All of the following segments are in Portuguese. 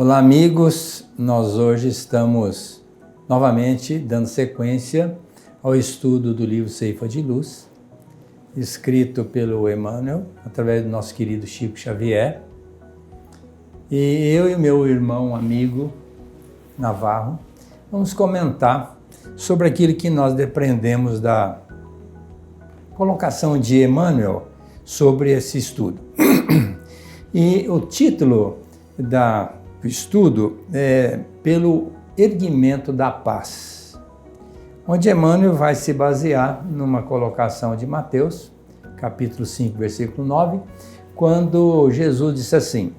Olá, amigos. Nós hoje estamos novamente dando sequência ao estudo do livro Ceifa de Luz, escrito pelo Emmanuel, através do nosso querido Chico Xavier. E eu e meu irmão, amigo Navarro, vamos comentar sobre aquilo que nós depreendemos da colocação de Emmanuel sobre esse estudo. E o título do estudo é Pelo Erguimento da Paz, onde Emmanuel vai se basear numa colocação de Mateus, capítulo 5, versículo 9, quando Jesus disse assim,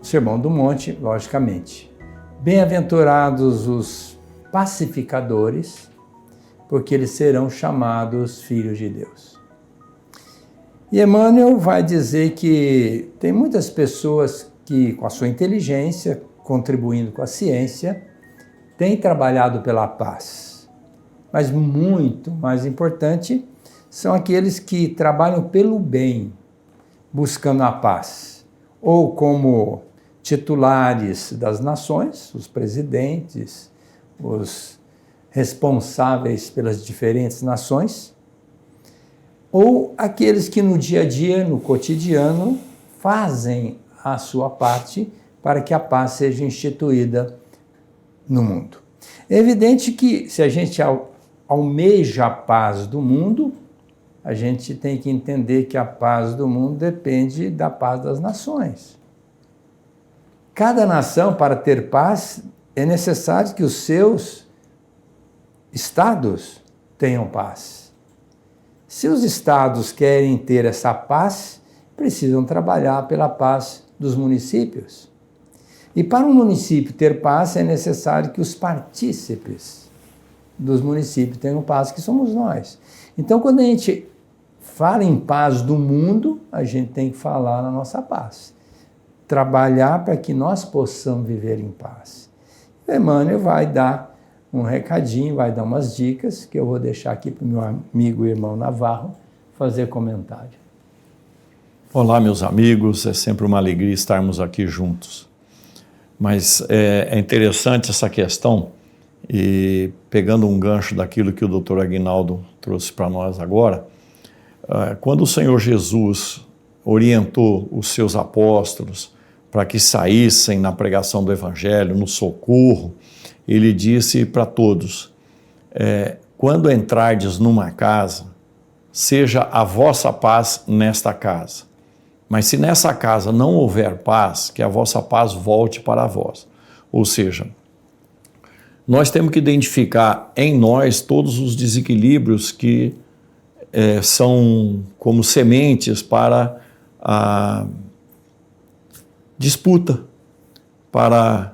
Sermão do Monte, logicamente, bem-aventurados os pacificadores, porque eles serão chamados filhos de Deus. E Emmanuel vai dizer que tem muitas pessoas que, com a sua inteligência, contribuindo com a ciência, têm trabalhado pela paz. Mas muito mais importante são aqueles que trabalham pelo bem, buscando a paz, ou como titulares das nações, os presidentes, os responsáveis pelas diferentes nações, ou aqueles que no dia a dia, no cotidiano, fazem a sua parte para que a paz seja instituída no mundo. É evidente que se a gente almeja a paz do mundo, a gente tem que entender que a paz do mundo depende da paz das nações. Cada nação, para ter paz, é necessário que os seus estados tenham paz. Se os estados querem ter essa paz, precisam trabalhar pela paz dos municípios. E para um município ter paz, é necessário que os partícipes dos municípios tenham paz, que somos nós. Então, quando a gente fala em paz do mundo, a gente tem que falar na nossa paz. Trabalhar para que nós possamos viver em paz. O Emmanuel vai dar um recadinho, vai dar umas dicas que eu vou deixar aqui para o meu amigo e irmão Navarro fazer comentário. Olá, meus amigos, é sempre uma alegria estarmos aqui juntos. Mas é interessante essa questão, e pegando um gancho daquilo que o Dr. Aguinaldo trouxe para nós agora, quando o Senhor Jesus orientou os seus apóstolos para que saíssem na pregação do Evangelho, no socorro, ele disse para todos, quando entrardes numa casa, seja a vossa paz nesta casa. Mas se nessa casa não houver paz, que a vossa paz volte para vós. Ou seja, nós temos que identificar em nós todos os desequilíbrios que são como sementes para a disputa, para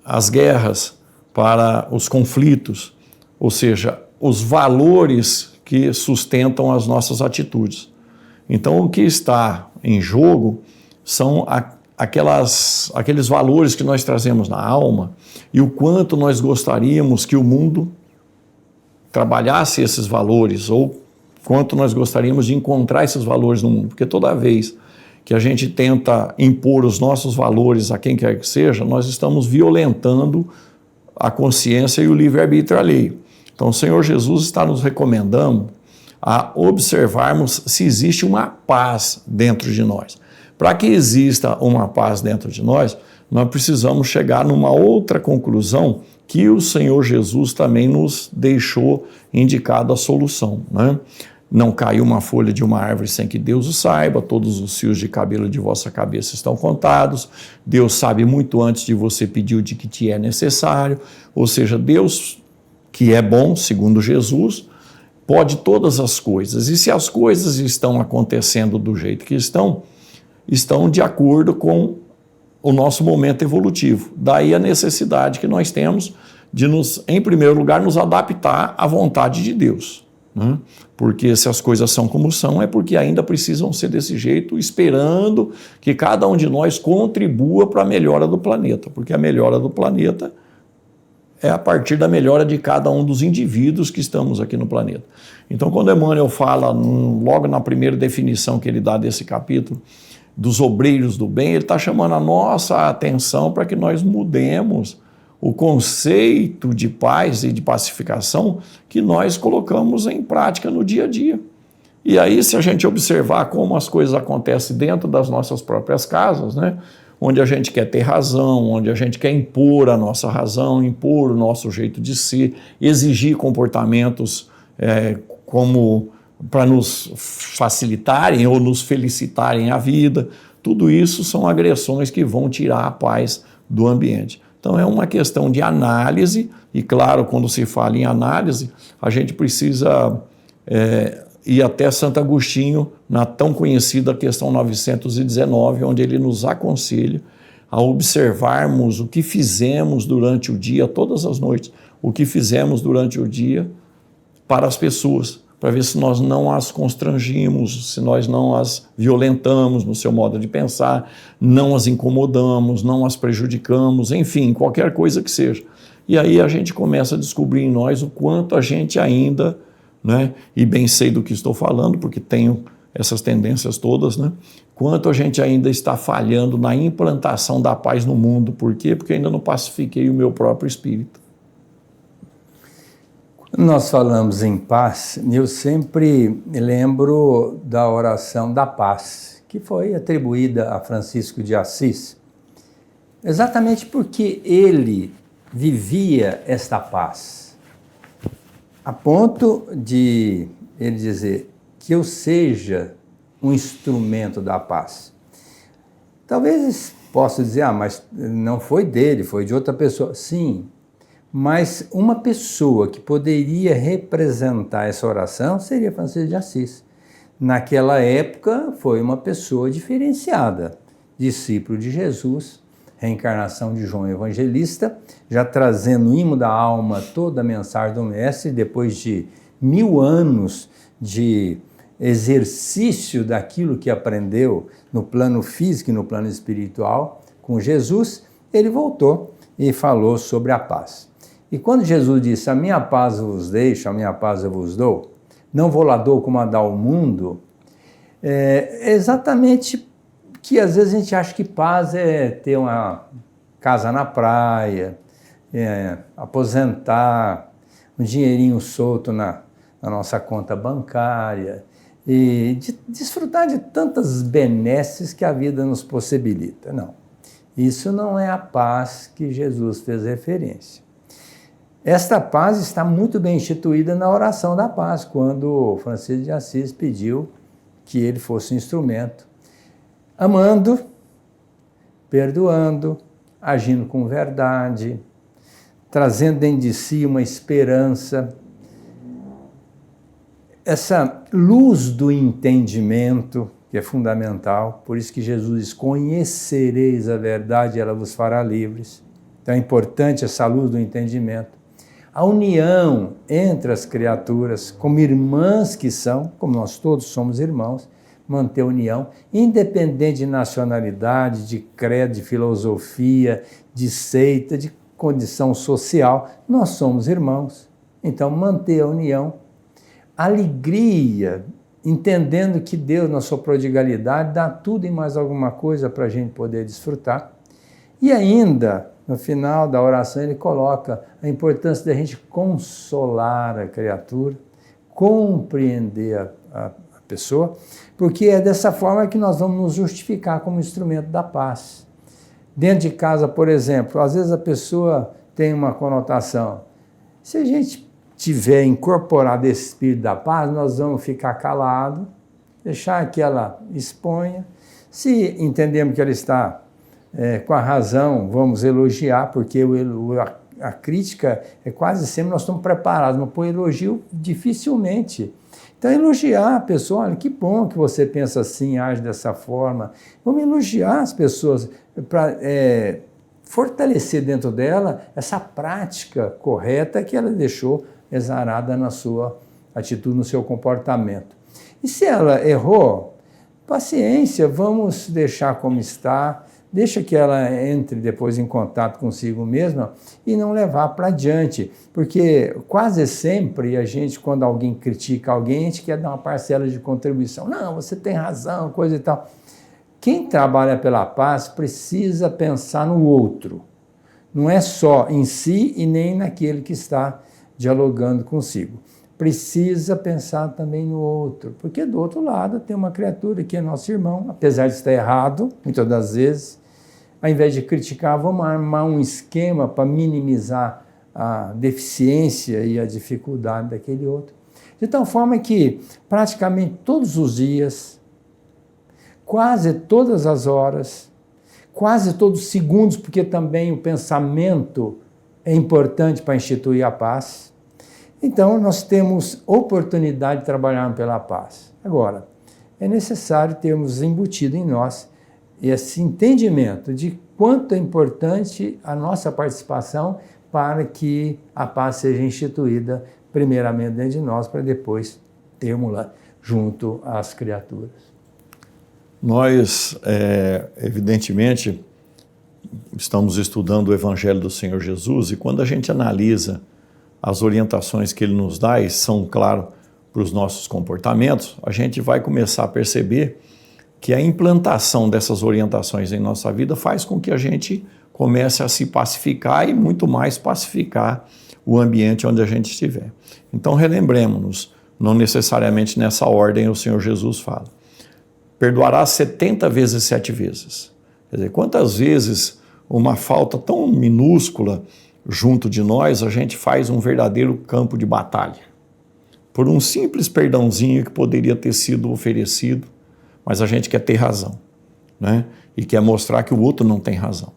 as guerras, para os conflitos, ou seja, os valores que sustentam as nossas atitudes. Então, o que está em jogo são aqueles valores que nós trazemos na alma e o quanto nós gostaríamos que o mundo trabalhasse esses valores ou quanto nós gostaríamos de encontrar esses valores no mundo. Porque toda vez que a gente tenta impor os nossos valores a quem quer que seja, nós estamos violentando a consciência e o livre-arbítrio alheio. Então, o Senhor Jesus está nos recomendando a observarmos se existe uma paz dentro de nós. Para que exista uma paz dentro de nós, nós precisamos chegar numa outra conclusão que o Senhor Jesus também nos deixou indicado a solução, né? Não caiu uma folha de uma árvore sem que Deus o saiba, todos os fios de cabelo de vossa cabeça estão contados, Deus sabe muito antes de você pedir o de que te é necessário, ou seja, Deus, que é bom, segundo Jesus, pode todas as coisas, e se as coisas estão acontecendo do jeito que estão de acordo com o nosso momento evolutivo. Daí a necessidade que nós temos de em primeiro lugar, nos adaptar à vontade de Deus. Né? Porque se as coisas são como são, é porque ainda precisam ser desse jeito, esperando que cada um de nós contribua para a melhora do planeta, porque a melhora do planeta é a partir da melhora de cada um dos indivíduos que estamos aqui no planeta. Então, quando Emmanuel fala, logo na primeira definição que ele dá desse capítulo, dos obreiros do bem, ele está chamando a nossa atenção para que nós mudemos o conceito de paz e de pacificação que nós colocamos em prática no dia a dia. E aí, se a gente observar como as coisas acontecem dentro das nossas próprias casas, né, onde a gente quer ter razão, onde a gente quer impor a nossa razão, impor o nosso jeito de ser, exigir comportamentos como para nos facilitarem ou nos felicitarem a vida, tudo isso são agressões que vão tirar a paz do ambiente. Então é uma questão de análise, e claro, quando se fala em análise, a gente precisa ir até Santo Agostinho, na tão conhecida questão 919, onde ele nos aconselha a observarmos o que fizemos durante o dia, todas as noites, o que fizemos durante o dia para as pessoas, para ver se nós não as constrangimos, se nós não as violentamos no seu modo de pensar, não as incomodamos, não as prejudicamos, enfim, qualquer coisa que seja. E aí a gente começa a descobrir em nós o quanto a gente ainda, né, e bem sei do que estou falando, porque tenho essas tendências todas, né, quanto a gente ainda está falhando na implantação da paz no mundo. Por quê? Porque ainda não pacifiquei o meu próprio espírito. Quando nós falamos em paz, eu sempre lembro da oração da paz, que foi atribuída a Francisco de Assis, exatamente porque ele vivia esta paz, a ponto de ele dizer que eu seja um instrumento da paz. Talvez possa dizer, mas não foi dele, foi de outra pessoa. Sim, mas uma pessoa que poderia representar essa oração seria Francisco de Assis. Naquela época foi uma pessoa diferenciada, discípulo de Jesus, reencarnação de João Evangelista, já trazendo no imo da alma toda a mensagem do Mestre, depois de 1000 anos de exercício daquilo que aprendeu no plano físico e no plano espiritual com Jesus, ele voltou e falou sobre a paz. E quando Jesus disse, a minha paz eu vos deixo, a minha paz eu vos dou, não vou lá dou como a dá o mundo, é exatamente que às vezes a gente acha que paz é ter uma casa na praia, aposentar, um dinheirinho solto na nossa conta bancária e desfrutar de tantas benesses que a vida nos possibilita. Não, isso não é a paz que Jesus fez referência. Esta paz está muito bem instituída na oração da paz, quando Francisco de Assis pediu que ele fosse um instrumento, amando, perdoando, agindo com verdade, trazendo dentro de si uma esperança, essa luz do entendimento, que é fundamental, por isso que Jesus diz, conhecereis a verdade e ela vos fará livres. Então é importante essa luz do entendimento. A união entre as criaturas, como irmãs que são, como nós todos somos irmãos, manter a união, independente de nacionalidade, de credo, de filosofia, de seita, de condição social, nós somos irmãos. Então, manter a união, alegria, entendendo que Deus, na sua prodigalidade, dá tudo e mais alguma coisa para a gente poder desfrutar. E ainda, no final da oração, ele coloca a importância da gente consolar a criatura, compreender a pessoa, porque é dessa forma que nós vamos nos justificar como instrumento da paz. Dentro de casa, por exemplo, às vezes a pessoa tem uma conotação. Se a gente tiver incorporado esse espírito da paz, nós vamos ficar calados, deixar que ela exponha. Se entendemos que ela está com a razão, vamos elogiar, porque a crítica é quase sempre, nós estamos preparados, mas por elogio dificilmente. Então, elogiar a pessoa, olha, que bom que você pensa assim, age dessa forma. Vamos elogiar as pessoas para fortalecer dentro dela essa prática correta que ela deixou exarada na sua atitude, no seu comportamento. E se ela errou, paciência, vamos deixar como está, deixa que ela entre depois em contato consigo mesma e não levar para adiante, porque quase sempre a gente, quando alguém critica alguém, a gente quer dar uma parcela de contribuição. Não, você tem razão, coisa e tal. Quem trabalha pela paz precisa pensar no outro. Não é só em si e nem naquele que está dialogando consigo. Precisa pensar também no outro, porque do outro lado tem uma criatura que é nosso irmão, apesar de estar errado, muitas das vezes, ao invés de criticar, vamos armar um esquema para minimizar a deficiência e a dificuldade daquele outro. De tal forma que praticamente todos os dias, quase todas as horas, quase todos os segundos, porque também o pensamento é importante para instituir a paz. Então, nós temos oportunidade de trabalhar pela paz. Agora, é necessário termos embutido em nós esse entendimento de quanto é importante a nossa participação para que a paz seja instituída primeiramente dentro de nós, para depois termos-la junto às criaturas. Nós, evidentemente, estamos estudando o Evangelho do Senhor Jesus e quando a gente analisa as orientações que Ele nos dá, e são, claro, para os nossos comportamentos, a gente vai começar a perceber que a implantação dessas orientações em nossa vida faz com que a gente comece a se pacificar e muito mais pacificar o ambiente onde a gente estiver. Então, relembremos-nos, não necessariamente nessa ordem o Senhor Jesus fala. Perdoará 70 vezes 7 vezes. Quer dizer, quantas vezes uma falta tão minúscula junto de nós, a gente faz um verdadeiro campo de batalha. Por um simples perdãozinho que poderia ter sido oferecido, mas a gente quer ter razão, né? E quer mostrar que o outro não tem razão.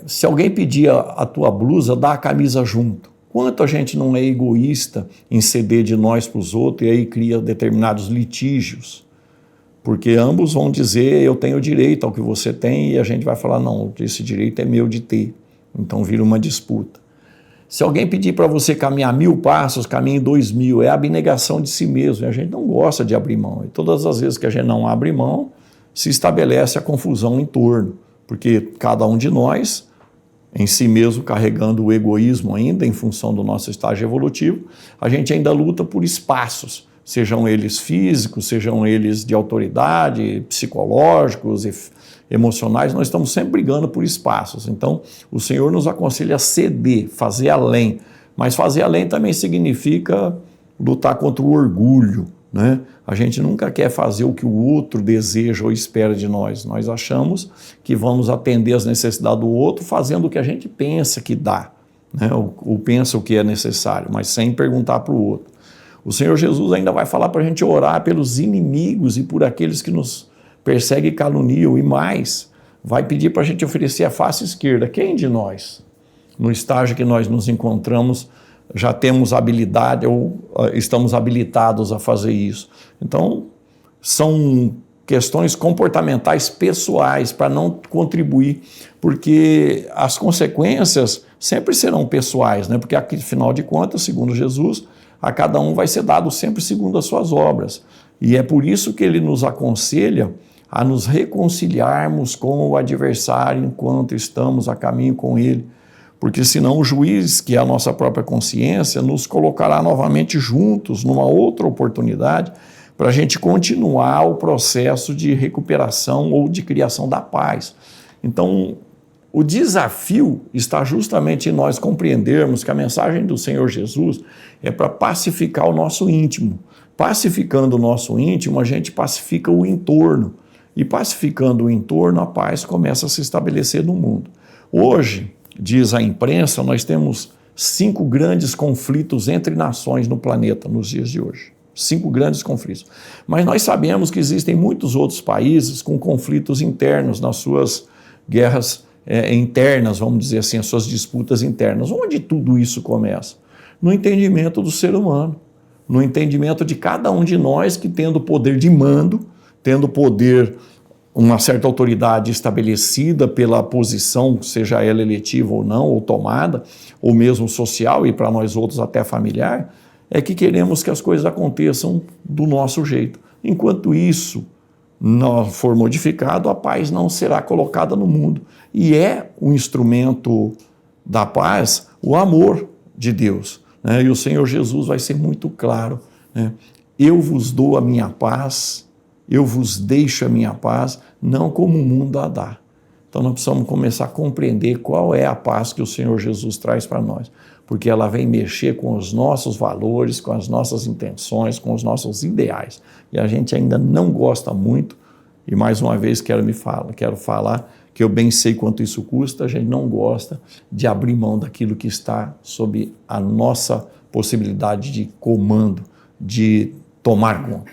Se alguém pedir a tua blusa, dá a camisa junto. Quanto a gente não é egoísta em ceder de nós para os outros e aí cria determinados litígios? Porque ambos vão dizer, eu tenho direito ao que você tem, e a gente vai falar, não, esse direito é meu de ter. Então vira uma disputa. Se alguém pedir para você caminhar 1000 passos, caminhe 2000, é abnegação de si mesmo, e a gente não gosta de abrir mão. E todas as vezes que a gente não abre mão, se estabelece a confusão em torno, porque cada um de nós, em si mesmo carregando o egoísmo ainda, em função do nosso estágio evolutivo, a gente ainda luta por espaços, sejam eles físicos, sejam eles de autoridade, psicológicos, emocionais, nós estamos sempre brigando por espaços. Então, o Senhor nos aconselha a ceder, fazer além. Mas fazer além também significa lutar contra o orgulho, né? A gente nunca quer fazer o que o outro deseja ou espera de nós. Nós achamos que vamos atender às necessidades do outro fazendo o que a gente pensa que dá, né? Ou pensa o que é necessário, mas sem perguntar para o outro. O Senhor Jesus ainda vai falar para a gente orar pelos inimigos e por aqueles que nos perseguem e caluniam, e mais, vai pedir para a gente oferecer a face esquerda. Quem de nós, no estágio que nós nos encontramos, já temos habilidade ou estamos habilitados a fazer isso? Então, são questões comportamentais pessoais para não contribuir, porque as consequências sempre serão pessoais, né? Porque, afinal de contas, segundo Jesus, a cada um vai ser dado sempre segundo as suas obras. E é por isso que ele nos aconselha a nos reconciliarmos com o adversário enquanto estamos a caminho com ele, porque senão o juiz, que é a nossa própria consciência, nos colocará novamente juntos numa outra oportunidade para a gente continuar o processo de recuperação ou de criação da paz. Então, o desafio está justamente em nós compreendermos que a mensagem do Senhor Jesus é para pacificar o nosso íntimo. Pacificando o nosso íntimo, a gente pacifica o entorno. E pacificando o entorno, a paz começa a se estabelecer no mundo. Hoje, diz a imprensa, nós temos 5 grandes conflitos entre nações no planeta nos dias de hoje. 5 grandes conflitos. Mas nós sabemos que existem muitos outros países com conflitos internos nas suas guerras internas, vamos dizer assim, as suas disputas internas. Onde tudo isso começa? No entendimento do ser humano, no entendimento de cada um de nós que, tendo poder de mando, tendo poder, uma certa autoridade estabelecida pela posição, seja ela eletiva ou não, ou tomada, ou mesmo social, e para nós outros até familiar, é que queremos que as coisas aconteçam do nosso jeito. Enquanto isso não for modificado, a paz não será colocada no mundo. E é o instrumento da paz o amor de Deus, né? E o Senhor Jesus vai ser muito claro, né? Eu vos dou a minha paz, eu vos deixo a minha paz, não como o mundo a dá. Então nós precisamos começar a compreender qual é a paz que o Senhor Jesus traz para nós, porque ela vem mexer com os nossos valores, com as nossas intenções, com os nossos ideais. E a gente ainda não gosta muito, e mais uma vez quero falar que eu bem sei quanto isso custa, a gente não gosta de abrir mão daquilo que está sob a nossa possibilidade de comando, de tomar conta.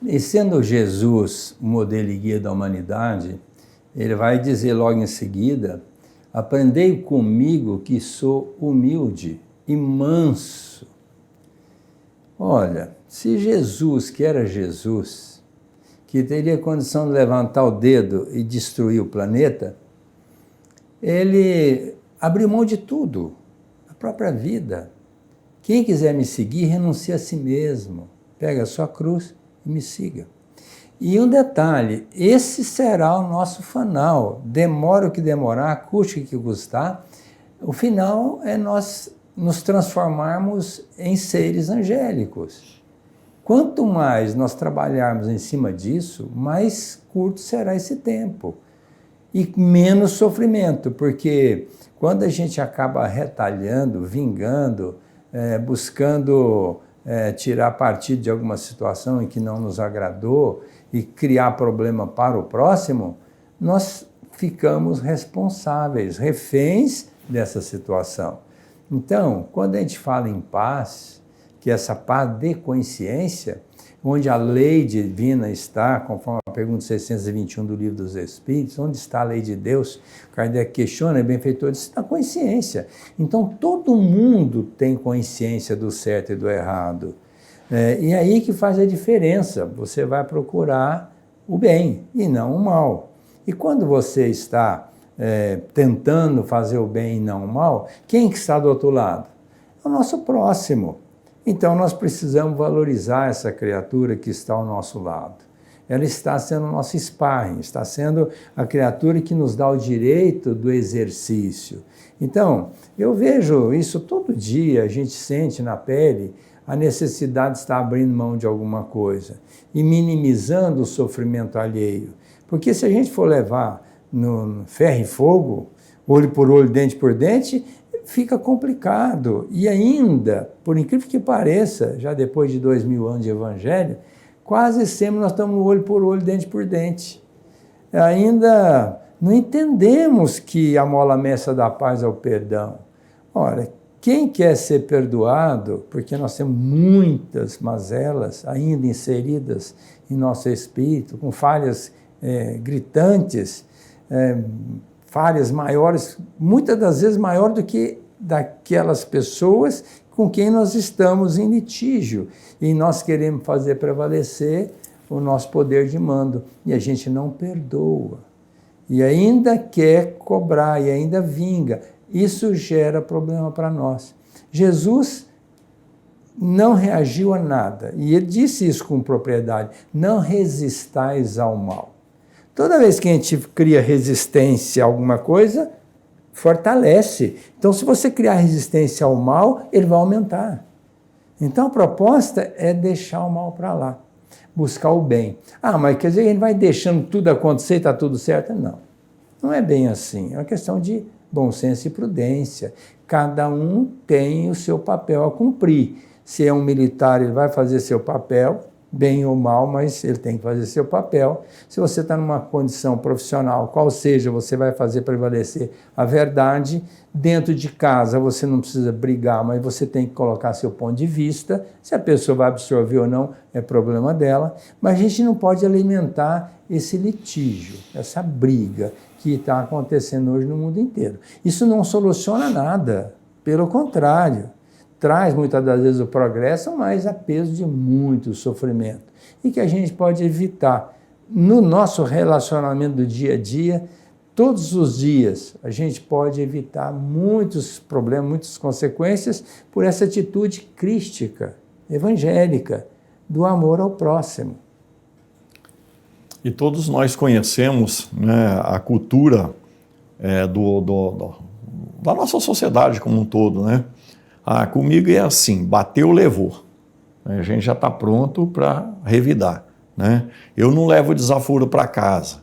E sendo Jesus o modelo e guia da humanidade, ele vai dizer logo em seguida: aprendei comigo que sou humilde e manso. Olha, se Jesus, que era Jesus, que teria condição de levantar o dedo e destruir o planeta, ele abriu mão de tudo, a própria vida. Quem quiser me seguir, renuncia a si mesmo, pega a sua cruz e me siga. E um detalhe, esse será o nosso final. Demora o que demorar, custe o que custar. O final é nós nos transformarmos em seres angélicos. Quanto mais nós trabalharmos em cima disso, mais curto será esse tempo. E menos sofrimento, porque quando a gente acaba retalhando, vingando, buscando tirar partido de alguma situação em que não nos agradou, e criar problema para o próximo, nós ficamos responsáveis, reféns dessa situação. Então, quando a gente fala em paz, que essa paz de consciência, onde a lei divina está, conforme a pergunta 621 do Livro dos Espíritos, onde está a lei de Deus? Kardec questiona, benfeitor, diz, na consciência. Então, todo mundo tem consciência do certo e do errado. E aí que faz a diferença, você vai procurar o bem e não o mal. E quando você está tentando fazer o bem e não o mal, quem que está do outro lado? É o nosso próximo. Então nós precisamos valorizar essa criatura que está ao nosso lado. Ela está sendo o nosso sparring, está sendo a criatura que nos dá o direito do exercício. Então, eu vejo isso todo dia, a gente sente na pele a necessidade de estar abrindo mão de alguma coisa e minimizando o sofrimento alheio. Porque se a gente for levar no ferro e fogo, olho por olho, dente por dente, fica complicado. E ainda, por incrível que pareça, já depois de 2000 anos de evangelho, quase sempre nós estamos no olho por olho, dente por dente. Ainda não entendemos que a mola mestra da paz é o perdão. Ora, quem quer ser perdoado, porque nós temos muitas mazelas ainda inseridas em nosso espírito, com falhas gritantes, falhas maiores, muitas das vezes maior do que daquelas pessoas com quem nós estamos em litígio. E nós queremos fazer prevalecer o nosso poder de mando. E a gente não perdoa. E ainda quer cobrar, e ainda vinga. Isso gera problema para nós. Jesus não reagiu a nada. E ele disse isso com propriedade. Não resistais ao mal. Toda vez que a gente cria resistência a alguma coisa, fortalece. Então, se você criar resistência ao mal, ele vai aumentar. Então, a proposta é deixar o mal para lá, buscar o bem. Ah, mas quer dizer que a gente vai deixando tudo acontecer e está tudo certo? Não, não é bem assim. É uma questão de bom senso e prudência. Cada um tem o seu papel a cumprir. Se é um militar, ele vai fazer seu papel, bem ou mal, mas ele tem que fazer seu papel. Se você está numa condição profissional, qual seja, você vai fazer prevalecer a verdade. Dentro de casa, você não precisa brigar, mas você tem que colocar seu ponto de vista. Se a pessoa vai absorver ou não, é problema dela. Mas a gente não pode alimentar esse litígio, essa briga que está acontecendo hoje no mundo inteiro. Isso não soluciona nada, pelo contrário. Traz muitas das vezes o progresso, mas a peso de muito sofrimento. E que a gente pode evitar no nosso relacionamento do dia a dia, todos os dias, a gente pode evitar muitos problemas, muitas consequências por essa atitude crística, evangélica, do amor ao próximo. E todos nós conhecemos, né, a cultura da nossa sociedade como um todo, né? Ah, comigo é assim, bateu, levou. A gente já está pronto para revidar. né? Eu não levo desaforo para casa.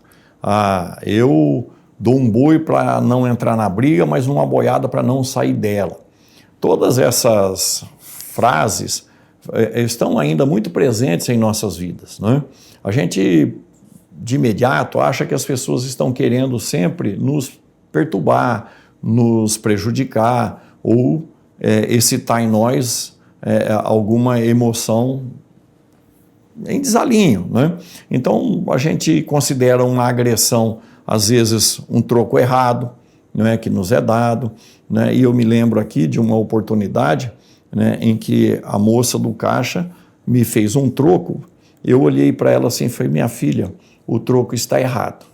Eu dou um boi para não entrar na briga, mas uma boiada para não sair dela. Todas essas frases estão ainda muito presentes em nossas vidas, né? A gente, de imediato, acha que as pessoas estão querendo sempre nos perturbar, nos prejudicar ou excitar em nós alguma emoção em desalinho, né? Então, a gente considera uma agressão, às vezes, um troco errado, né, que nos é dado, né? E eu me lembro aqui de uma oportunidade, né, em que a moça do caixa me fez um troco. Eu olhei para ela assim e falei: minha filha, o troco está errado.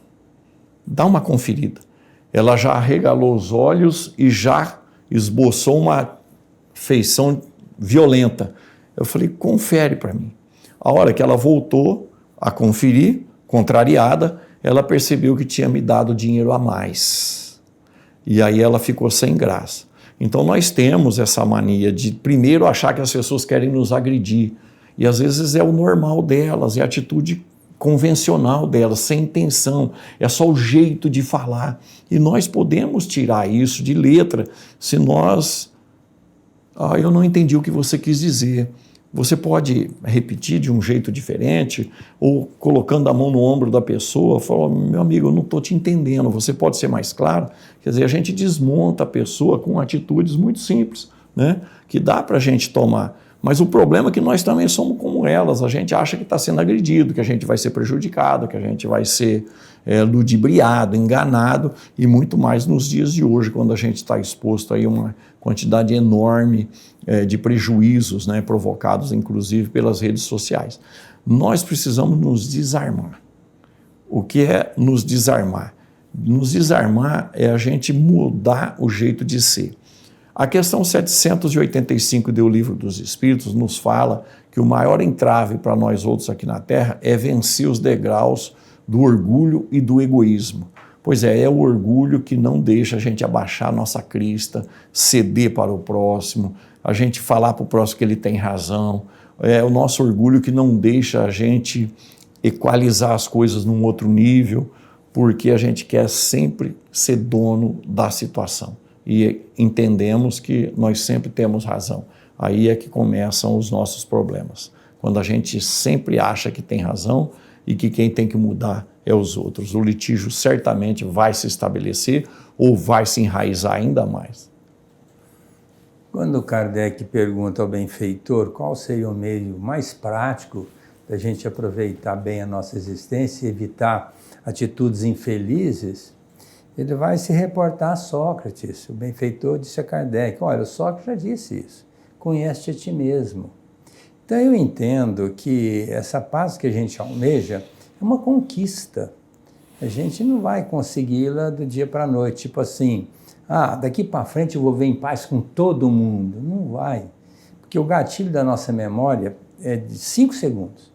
Dá uma conferida. Ela já arregalou os olhos e já esboçou uma feição violenta. Eu falei: confere para mim. A hora que ela voltou a conferir, contrariada, ela percebeu que tinha me dado dinheiro a mais. E aí ela ficou sem graça. Então nós temos essa mania de primeiro achar que as pessoas querem nos agredir. E às vezes é o normal delas, é a atitude convencional delas, sem intenção, é só o jeito de falar. E nós podemos tirar isso de letra se nós... eu não entendi o que você quis dizer. Você pode repetir de um jeito diferente ou colocando a mão no ombro da pessoa, falar: meu amigo, eu não estou te entendendo, você pode ser mais claro? Quer dizer, a gente desmonta a pessoa com atitudes muito simples, né, que dá para a gente tomar. Mas o problema é que nós também somos como elas, a gente acha que está sendo agredido, que a gente vai ser prejudicado, que a gente vai ser ludibriado, enganado, e muito mais nos dias de hoje, quando a gente está exposto a uma quantidade enorme de prejuízos, né, provocados inclusive pelas redes sociais. Nós precisamos nos desarmar. O que é nos desarmar? Nos desarmar é a gente mudar o jeito de ser. A questão 785 do Livro dos Espíritos nos fala que o maior entrave para nós outros aqui na Terra é vencer os degraus do orgulho e do egoísmo. Pois é o orgulho que não deixa a gente abaixar a nossa crista, ceder para o próximo, a gente falar para o próximo que ele tem razão. É o nosso orgulho que não deixa a gente equalizar as coisas num outro nível, porque a gente quer sempre ser dono da situação. E entendemos que nós sempre temos razão. Aí é que começam os nossos problemas. Quando a gente sempre acha que tem razão e que quem tem que mudar é os outros. O litígio certamente vai se estabelecer ou vai se enraizar ainda mais. Quando Kardec pergunta ao benfeitor qual seria o meio mais prático da gente aproveitar bem a nossa existência e evitar atitudes infelizes, ele vai se reportar a Sócrates. O benfeitor disse a Kardec: olha, Sócrates já disse isso, conhece-te a ti mesmo. Então eu entendo que essa paz que a gente almeja é uma conquista. A gente não vai consegui-la do dia para a noite, tipo assim, daqui para frente eu vou viver em paz com todo mundo. Não vai, porque o gatilho da nossa memória é de 5 segundos.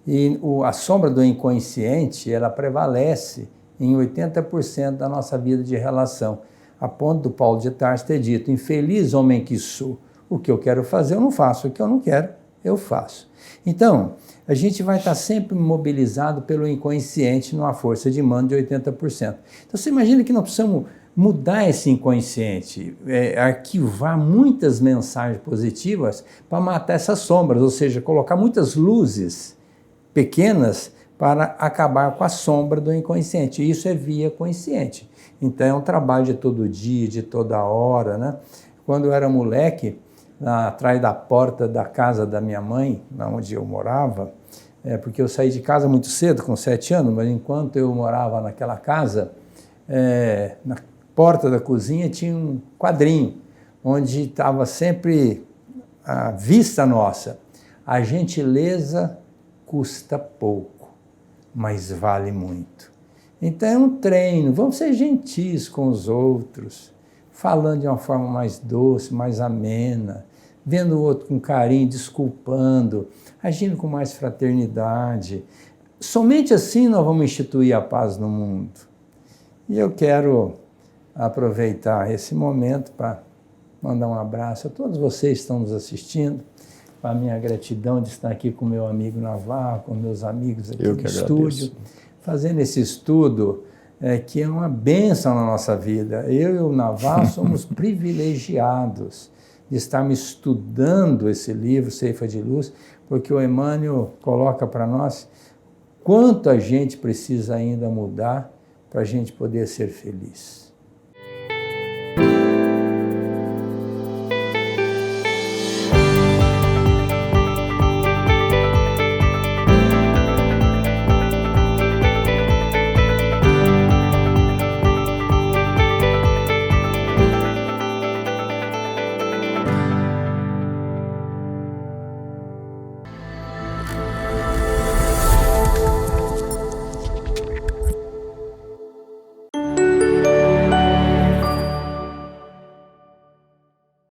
E a sombra do inconsciente, ela prevalece em 80% da nossa vida de relação, a ponto do Paulo de Tarso ter dito: infeliz homem que sou, o que eu quero fazer eu não faço, o que eu não quero eu faço. Então, a gente vai estar sempre mobilizado pelo inconsciente numa força de mando de 80%. Então, você imagina que nós precisamos mudar esse inconsciente, arquivar muitas mensagens positivas para matar essas sombras, ou seja, colocar muitas luzes pequenas para acabar com a sombra do inconsciente. Isso é via consciente. Então é um trabalho de todo dia, de toda hora, né? Quando eu era moleque, atrás da porta da casa da minha mãe, onde eu morava, porque eu saí de casa muito cedo, com 7 anos, mas enquanto eu morava naquela casa, na porta da cozinha tinha um quadrinho, onde estava sempre a vista nossa: a gentileza custa pouco, mas vale muito. Então é um treino, vamos ser gentis com os outros, falando de uma forma mais doce, mais amena, vendo o outro com carinho, desculpando, agindo com mais fraternidade. Somente assim nós vamos instituir a paz no mundo. E eu quero aproveitar esse momento para mandar um abraço a todos vocês que estão nos assistindo, a minha gratidão de estar aqui com meu amigo Navarro, com meus amigos aqui no estúdio, fazendo esse estudo que é uma bênção na nossa vida. Eu e o Navarro somos privilegiados de estarmos estudando esse livro, Ceifa de Luz, porque o Emmanuel coloca para nós quanto a gente precisa ainda mudar para a gente poder ser feliz.